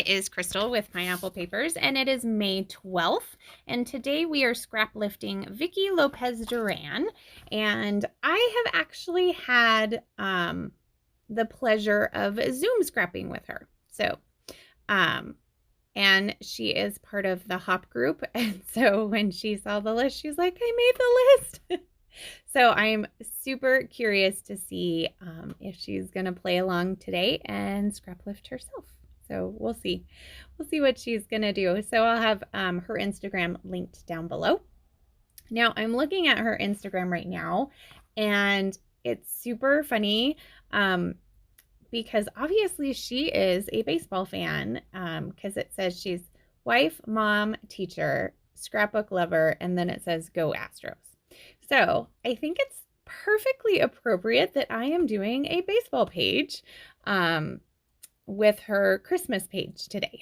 It is Crystal with Pineapple Papers, and it is May 12th. And today we are scraplifting Vicky Lopez Duran. And I have actually had the pleasure of Zoom scrapping with her. And she is part of the Hop group. And so when she saw the list, she's like, I made the list. So I'm super curious to see if she's going to play along today and scraplift herself. So we'll see. We'll see what she's going to do. So I'll have her Instagram linked down below. Now I'm looking at her Instagram right now, and it's super funny because obviously she is a baseball fan because it says she's wife, mom, teacher, scrapbook lover, and then it says go Astros. So I think it's perfectly appropriate that I am doing a baseball page with her Christmas page today.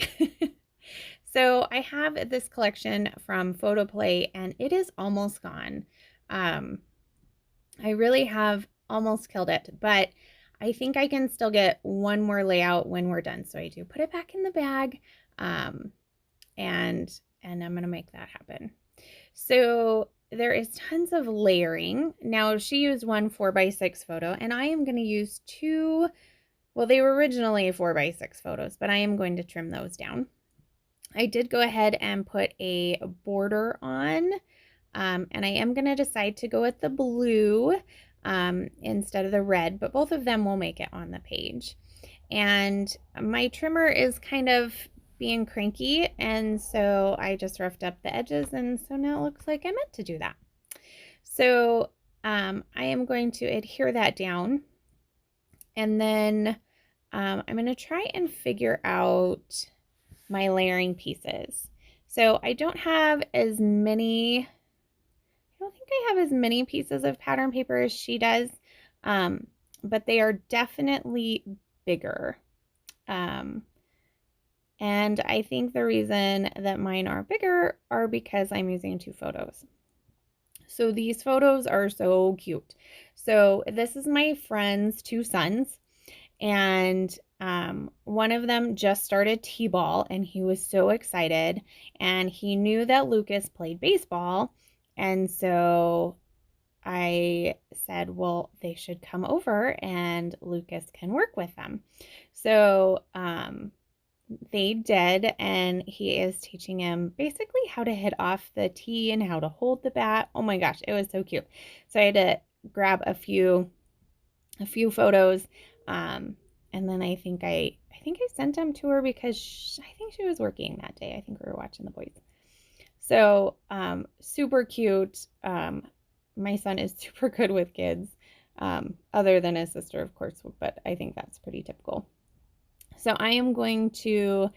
So I have this collection from Photoplay, and it is almost gone. I really have almost killed it, but I think I can still get one more layout when we're done. So I do put it back in the bag, and I'm going to make that happen. So there is tons of layering. Now she used one 4x6 photo, and I am going to use two. Well, they were originally 4x6 photos, but I am going to trim those down. I did go ahead and put a border on, and I am going to decide to go with the blue instead of the red, but both of them will make it on the page. And my trimmer is kind of being cranky, and so I just roughed up the edges, and so now it looks like I meant to do that. So I am going to adhere that down, and then I'm going to try and figure out my layering pieces. So I don't have as many, I don't think I have as many pieces of pattern paper as she does, but they are definitely bigger. And I think the reason that mine are bigger are because I'm using two photos. So these photos are so cute. So this is my friend's two sons, and one of them just started t-ball, and he was so excited, and he knew that Lucas played baseball, and so I said, well, they should come over and Lucas can work with them. So they did, and he is teaching him basically how to hit off the tee and how to hold the bat. Oh my gosh, it was so cute. So I had to grab a few photos, and then I think I sent them to her because I think she was working that day. I think we were watching the boys. So super cute. My son is super good with kids, other than his sister, of course, but I think that's pretty typical. So I am going to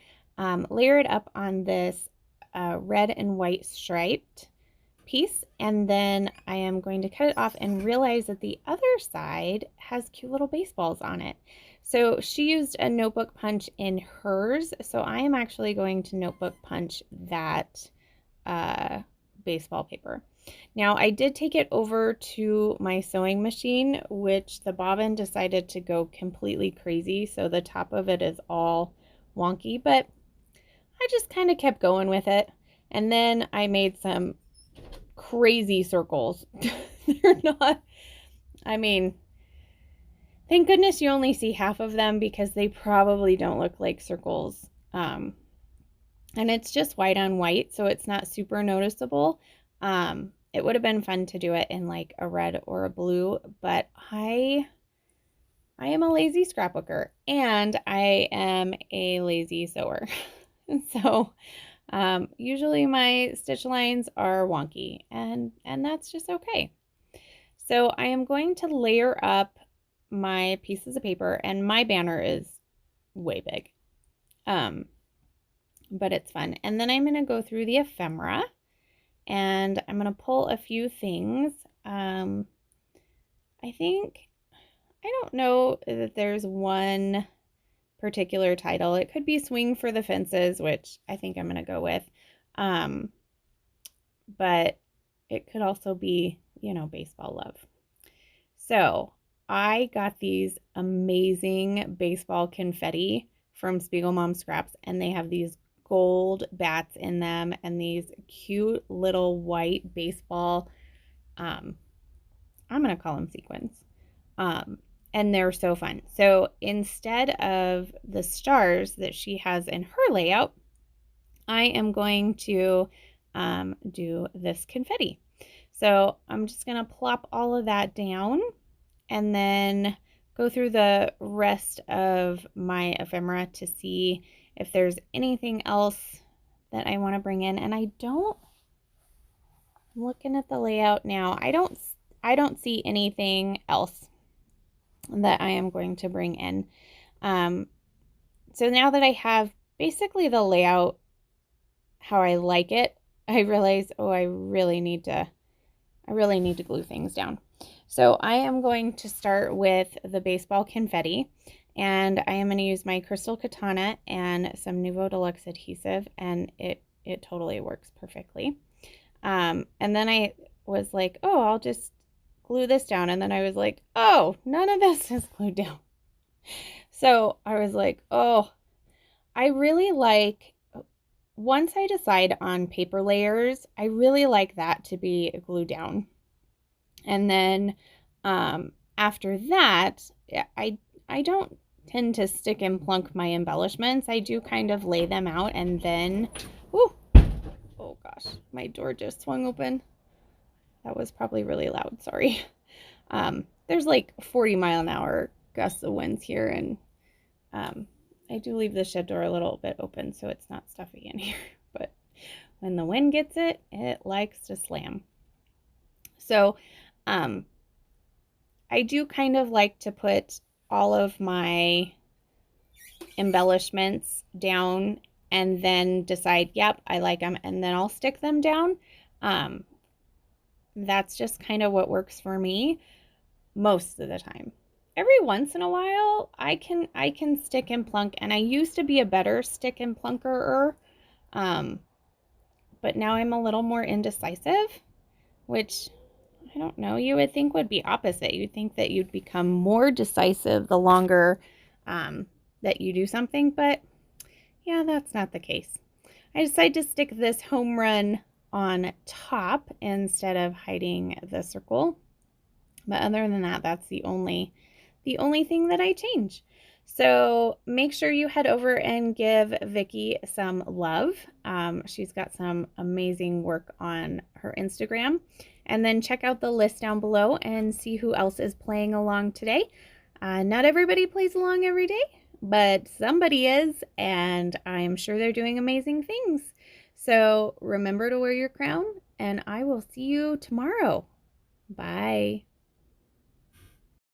layer it up on this red and white striped piece, and then I am going to cut it off and realize that the other side has cute little baseballs on it. So she used a notebook punch in hers, so I am actually going to notebook punch that baseball paper. Now I did take it over to my sewing machine, which the bobbin decided to go completely crazy, so the top of it is all wonky, but I just kind of kept going with it, and then I made some crazy circles. They're not, I mean, thank goodness you only see half of them because they probably don't look like circles. And it's just white on white, so it's not super noticeable. It would have been fun to do it in like a red or a blue, but I am a lazy scrapbooker, and I am a lazy sewer. So usually my stitch lines are wonky, and that's just okay. So I am going to layer up my pieces of paper, and my banner is way big, but it's fun. And then I'm going to go through the ephemera, and I'm going to pull a few things. I don't know that there's one particular title. It could be Swing for the Fences, which I think I'm going to go with. But it could also be, baseball love. So I got these amazing baseball confetti from Spiegel Mom Scraps, and they have these gold bats in them and these cute little white baseball, I'm going to call them sequins. And they're so fun. So instead of the stars that she has in her layout, I am going to do this confetti. So I'm just going to plop all of that down and then go through the rest of my ephemera to see if there's anything else that I want to bring in. And I'm looking at the layout now. I don't see anything else that I am going to bring in. So now that I have basically the layout how I like it, I realize, oh, I really need to glue things down. So I am going to start with the baseball confetti, and I am going to use my Crystal Katana and some Nuvo Deluxe adhesive, and it totally works perfectly. And then I was like, oh, I'll just glue this down. And then I was like, oh, none of this is glued down. So I was like, oh, I really like, once I decide on paper layers, I really like that to be glued down. And then after that, I don't tend to stick and plunk my embellishments. I do kind of lay them out, and then, oh gosh, my door just swung open. That was probably really loud, sorry. There's like 40-mile-an-hour gusts of winds here, and I do leave the shed door a little bit open so it's not stuffy in here. But when the wind gets it, it likes to slam. So I do kind of like to put all of my embellishments down and then decide, yep, I like them, and then I'll stick them down. That's just kind of what works for me most of the time. Every once in a while, I can stick and plunk, and I used to be a better stick and plunkerer, but now I'm a little more indecisive, which I don't know, you would think would be opposite. You'd think that you'd become more decisive the longer that you do something, but yeah, that's not the case. I decided to stick this home run on top instead of hiding the circle. But other than that, that's the only thing that I change. So make sure you head over and give Vicky some love. She's got some amazing work on her Instagram. And then check out the list down below and see who else is playing along today. Not everybody plays along every day, but somebody is, and I'm sure they're doing amazing things. So remember to wear your crown, and I will see you tomorrow. Bye.